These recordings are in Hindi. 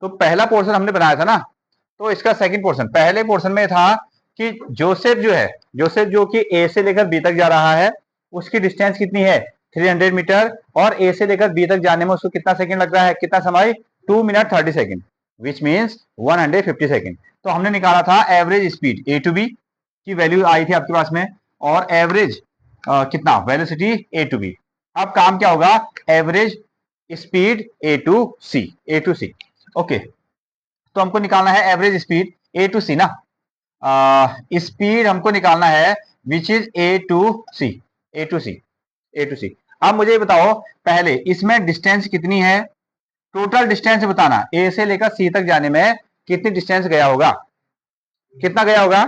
तो पहला पोर्शन हमने बनाया था ना, तो इसका सेकंड पोर्शन, पहले पोर्शन में था कि जोसेफ जो है, जोसेफ जो कि ए से लेकर बी तक जा रहा है, उसकी डिस्टेंस कितनी है 300 मीटर, और ए से लेकर बी तक जाने में उसको कितना सेकंड लग रहा है, कितना समय, 2 minute 30 second, which means 150 second. तो हमने निकाला था average speed A to B की वैल्यू आई थी आपके पास में, और एवरेज कितना वेलोसिटी ए टू बी। अब काम क्या होगा, average speed A to C, A to C. Okay, तो हमको निकालना है average speed A to C ना, स्पीड हमको निकालना है which is A to C, A to C, A to C. अब मुझे बताओ पहले इसमें डिस्टेंस कितनी है, टोटल डिस्टेंस बताना, ए से लेकर सी तक जाने में कितनी डिस्टेंस गया होगा, कितना गया होगा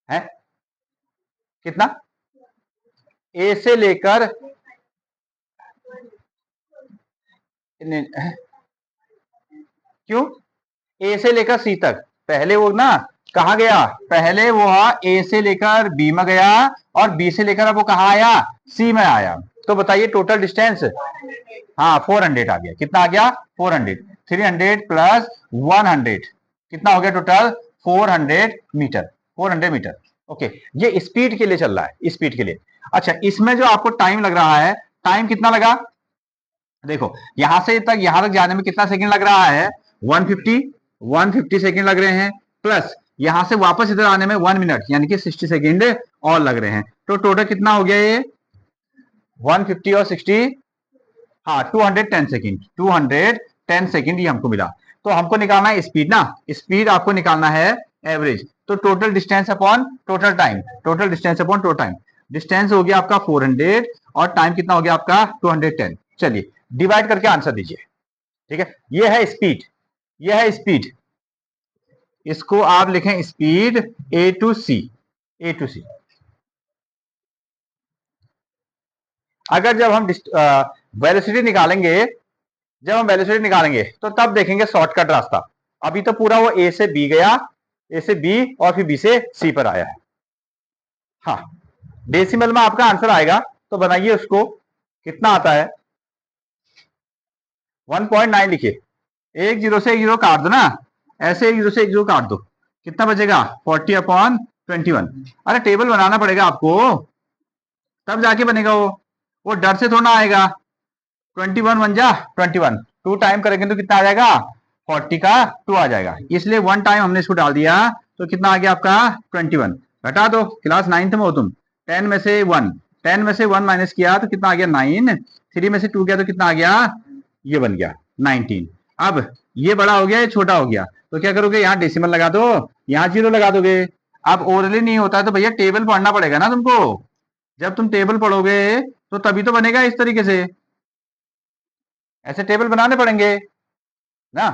है, कितना, ए से लेकर क्यों, ए से लेकर सी तक, पहले वो ना कहा गया, पहले वो ए से लेकर बी में गया, और बी से लेकर अब वो कहा आया, सी में आया। तो बताइए टोटल डिस्टेंस, हाँ 400 आ गया, कितना आ गया 400, 300 प्लस 100, कितना हो गया टोटल 400 मीटर, 400 मीटर। ओके, ये स्पीड के लिए चल रहा है, स्पीड के लिए। अच्छा, इसमें जो आपको टाइम लग रहा है, टाइम कितना लगा, देखो यहां से तक, यहां तक जाने में कितना सेकंड लग रहा है, 150, 150 सेकंड लग रहे हैं, प्लस यहां से वापस इधर आने में 1 मिनट यानी कि 60 सेकंड और लग रहे हैं। तो टोटल कितना हो गया ये 150 और 60, हाँ 210 सेकंड, 210 सेकंड ये हमको मिला। तो हमको निकालना है स्पीड ना, स्पीड आपको निकालना है एवरेज, तो total distance upon total time, total distance upon total time, distance हो गया आपका 400 और टाइम कितना हो गया आपका 210। चलिए डिवाइड करके आंसर दीजिए, ठीक है, ये है स्पीड, ये है स्पीड, इसको आप लिखें speed A to C, A to C. अगर जब हम वेलोसिटी निकालेंगे, जब हम वेलोसिटी निकालेंगे तो तब देखेंगे शॉर्टकट रास्ता। अभी तो पूरा वो ए से बी गया, ए से बी और फिर बी से सी पर आया है। हाँ, डेसिमल में आपका आंसर आएगा तो बनाइए उसको, कितना आता है 1.9 लिखिए, एक जीरो से एक जीरो काट दो ना, ऐसे एक जीरो से एक जीरो काट दो, कितना बचेगा 40/21। अरे टेबल बनाना पड़ेगा आपको, तब जाके बनेगा वो डर से थोड़ा आएगा। 21 वन जा 21, 2 टाइम करेंगे तो कितना आ जाएगा 40 का 2 आ जाएगा, इसलिए 1 टाइम हमने इसको डाल दिया, तो कितना आ गया आपका 21। घटा दो, क्लास 9th में हो तुम, 10 में से 1, 10 में से 1 माइनस किया तो कितना आ गया 9, 3 में से 2 गया तो कितना आ गया, ये बन गया 19। अब ये बड़ा हो गया, ये छोटा हो गया, तो क्या करोगे यहाँ डेसिमल लगा दो, यहाँ जीरो लगा दोगे। अब ओरली नहीं होता तो भैया टेबल पढ़ना पड़ेगा ना तुमको, जब तुम टेबल पढ़ोगे तो तभी तो बनेगा इस तरीके से, ऐसे टेबल बनाने पड़ेंगे ना,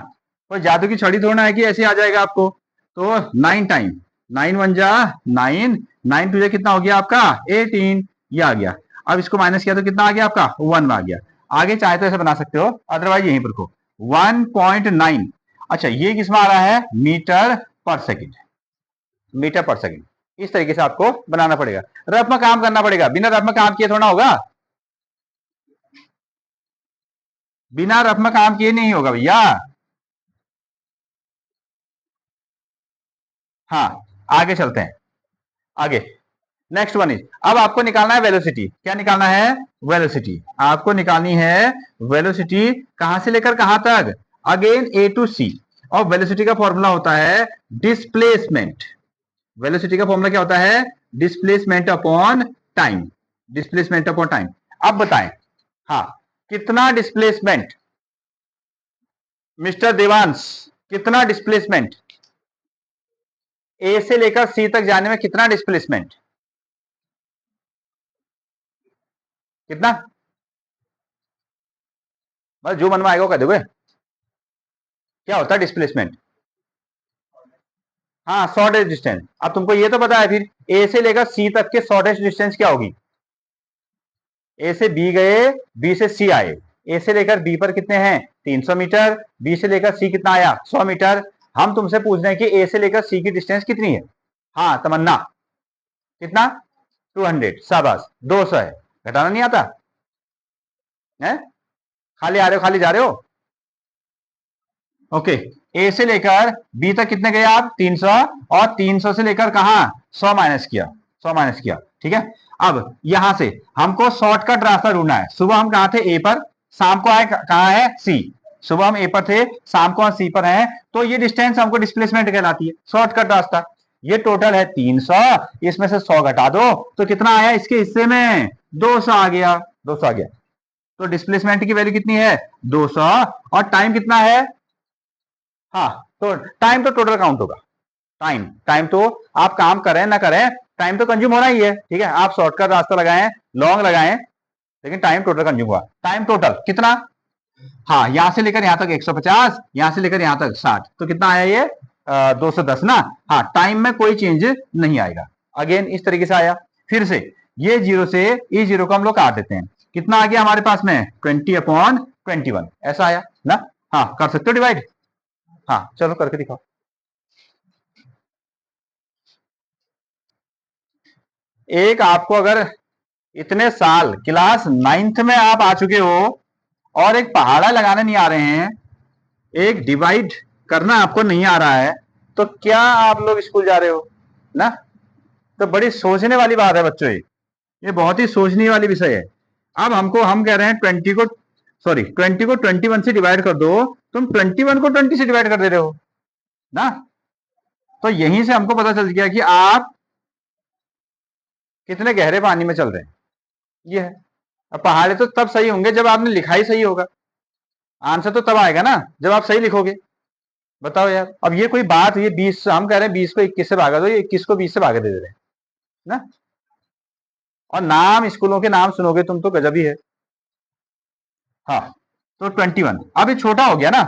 कोई जादू की छड़ी थोड़ा है कि ऐसे आ जाएगा आपको। तो 9 टाइम, 9 वन जा 9, 9 टू जा कितना हो गया आपका 18, ये आ गया। अब इसको माइनस किया तो कितना आ गया आपका 1 में आ गया। आगे चाहे तो ऐसे बना सकते हो, अदरवाइज यहीं पर रखो 1.9। अच्छा, ये किसमें आ रहा है मीटर पर सेकेंड, मीटर पर सेकेंड। इस तरीके से आपको बनाना पड़ेगा, रफ में काम करना पड़ेगा, बिना रफ में काम किए थोड़ा होगा, बिना रफ में काम किए नहीं होगा भैया। हाँ, आगे चलते हैं, आगे नेक्स्ट वन इज, अब आपको निकालना है वेलोसिटी। क्या निकालना है, वेलोसिटी आपको निकालनी है। वेलोसिटी कहां से लेकर कहां तक, अगेन ए टू सी, और वेलोसिटी का फॉर्मूला होता है डिस्प्लेसमेंट। वेलोसिटी का फॉर्मूला क्या होता है, displacement upon time, displacement upon time. अब बताएं, हाँ कितना डिस्प्लेसमेंट, मिस्टर देवांश, कितना डिस्प्लेसमेंट, ए से लेकर सी तक जाने में कितना डिस्प्लेसमेंट, कितना, बस जो मन में आएगा वो कह दोगे। क्या होता है डिस्प्लेसमेंट, हाँ शॉर्टेस्ट डिस्टेंस। अब तुमको ये तो पता है फिर ए से लेकर सी तक के शॉर्टेस्ट डिस्टेंस क्या होगी, ए से बी गए, बी से सी आए, ए से लेकर बी पर कितने हैं 300 मीटर, बी से लेकर सी कितना आया 100 मीटर। हम तुमसे पूछ रहे हैं कि ए से लेकर सी की डिस्टेंस कितनी है, हाँ तमन्ना कितना 200, शाबाश 200 है, घटाना नहीं आता है, खाली आ रहे हो खाली जा रहे हो। ओके, ए से लेकर बी तक कितने गए आप? 300, और 300 से लेकर कहा 100 माइनस किया, 100 माइनस किया, ठीक है। अब यहां से हमको शॉर्टकट रास्ता ढूंढना है। सुबह हम कहा थे ए पर, शाम को आए कहा है सी। सुबह हम ए पर थे, शाम को हम सी पर हैं, तो ये डिस्टेंस हमको डिस्प्लेसमेंट कहलाती है, शॉर्टकट रास्ता। ये टोटल है 300, इसमें से 100 घटा दो तो कितना आया इसके हिस्से में? 200 आ गया, 200 आ गया। तो डिस्प्लेसमेंट की वैल्यू कितनी है? 200। और टाइम कितना है? हाँ, तो टाइम तो टोटल काउंट होगा। टाइम टाइम तो आप काम करें ना करें, टाइम तो कंज्यूम होना ही है, ठीक है। आप शॉर्टकट रास्ता लगाएं, लॉन्ग लगाएं, लेकिन टाइम टोटल कंज्यूम हुआ। टाइम टोटल कितना? हाँ, यहां से लेकर यहां तक 150, यहां से लेकर यहां तक 60, तो कितना आया ये? 210 ना। हाँ, टाइम में कोई चेंज नहीं आएगा। अगेन इस तरीके से आया। फिर से ये जीरो से इस जीरो को हम लोग काट देते हैं, कितना आ गया हमारे पास में? 20/21, ऐसा आया ना। हाँ, कर सकते हो डिवाइड। हाँ, चलो करके दिखाओ। एक आपको अगर इतने साल क्लास 9th में आप आ चुके हो और एक पहाड़ा लगाने नहीं आ रहे हैं, एक डिवाइड करना आपको नहीं आ रहा है, तो क्या आप लोग स्कूल जा रहे हो ना? तो बड़ी सोचने वाली बात है बच्चों, ये बहुत ही सोचने वाली विषय है। अब हमको हम कह रहे हैं 20 को 21 से डिवाइड कर दो, तुम 21 को 20 से डिवाइड कर दे रहे हो ना। तो यहीं से हमको पता चल गया कि आप कितने गहरे पानी में चल रहे हैं। ये है। अब पहाड़े तो तब सही होंगे जब आपने लिखा ही सही होगा। आंसर तो तब आएगा ना जब आप सही लिखोगे। बताओ यार, अब ये कोई बात, ये 20 हम कह रहे हैं 20 को 21 से भागा दो, ये 21 को 20 से भागा दे रहे हैं ना। और नाम, स्कूलों के नाम सुनोगे तुम तो गजब ही है। हाँ, तो 21 अब ये छोटा हो गया ना,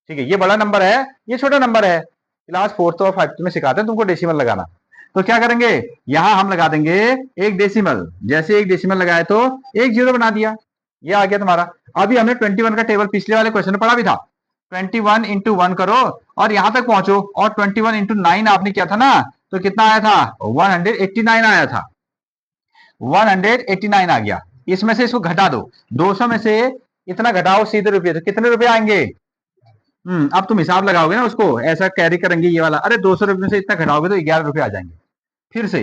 ठीक है। ये बड़ा नंबर है, ये छोटा नंबर है। क्लास 4th और 5th में सिखाते हैं तुमको डेसिमल लगाना। तो क्या करेंगे, यहां हम लगा देंगे एक डेसिमल। जैसे एक डेसिमल लगाए तो एक जीरो बना दिया, ये आ गया तुम्हारा। अभी हमने 21 का टेबल पिछले वाले क्वेश्चन में पढ़ा भी था। 21 इंटू 1 करो और यहां तक पहुंचो, और 21 इंटू 9 आपने किया था ना, तो कितना आया था? 189 आया था। 189 आ गया। इसमें से इसको घटा दो, 200 में से इतना घटाओ सीधे रुपये, तो कितने रुपए आएंगे? अब तुम हिसाब लगाओगे ना, उसको ऐसा कैरी करेंगे ये वाला। अरे 200 रुपये में से इतना घटाओगे तो 11 रुपए आ जाएंगे। फिर से,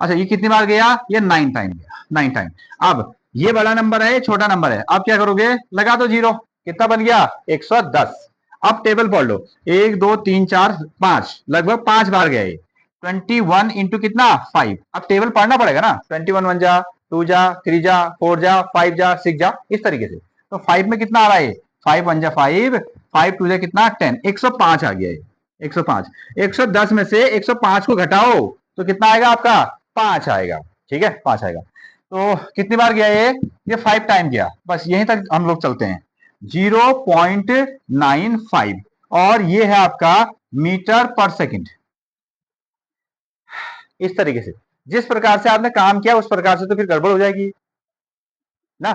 अच्छा ये कितनी बार गया? ये 9 टाइम गया, 9 टाइम। अब ये बड़ा नंबर है, ये छोटा नंबर है। अब क्या करोगे? लगा दो जीरो। कितना बन गया? 110। अब टेबल पढ़ लो, 1 2 3 4 5, लगभग 5 बार गया ये। 21 इंटू कितना? 5। अब टेबल पढ़ना पड़ेगा ना, 21 1 जा, 2 जा, 3 जा, 4 जा, 5 जा, 6 जा, इस तरीके से। तो 5 में कितना आ रहा है? 5 1 जा 5, 5 2 जा कितना? 10, 105 आ गया ये। 105, 110 में से 105 को घटाओ तो कितना आएगा आपका? 5 आएगा, ठीक है, 5 आएगा। तो कितनी बार गया ये 5 टाइम गया। बस यहीं तक हम लोग चलते हैं, 0.95, और ये है आपका मीटर पर सेकंड। इस तरीके से जिस प्रकार से आपने काम किया उस प्रकार से तो फिर गड़बड़ हो जाएगी ना।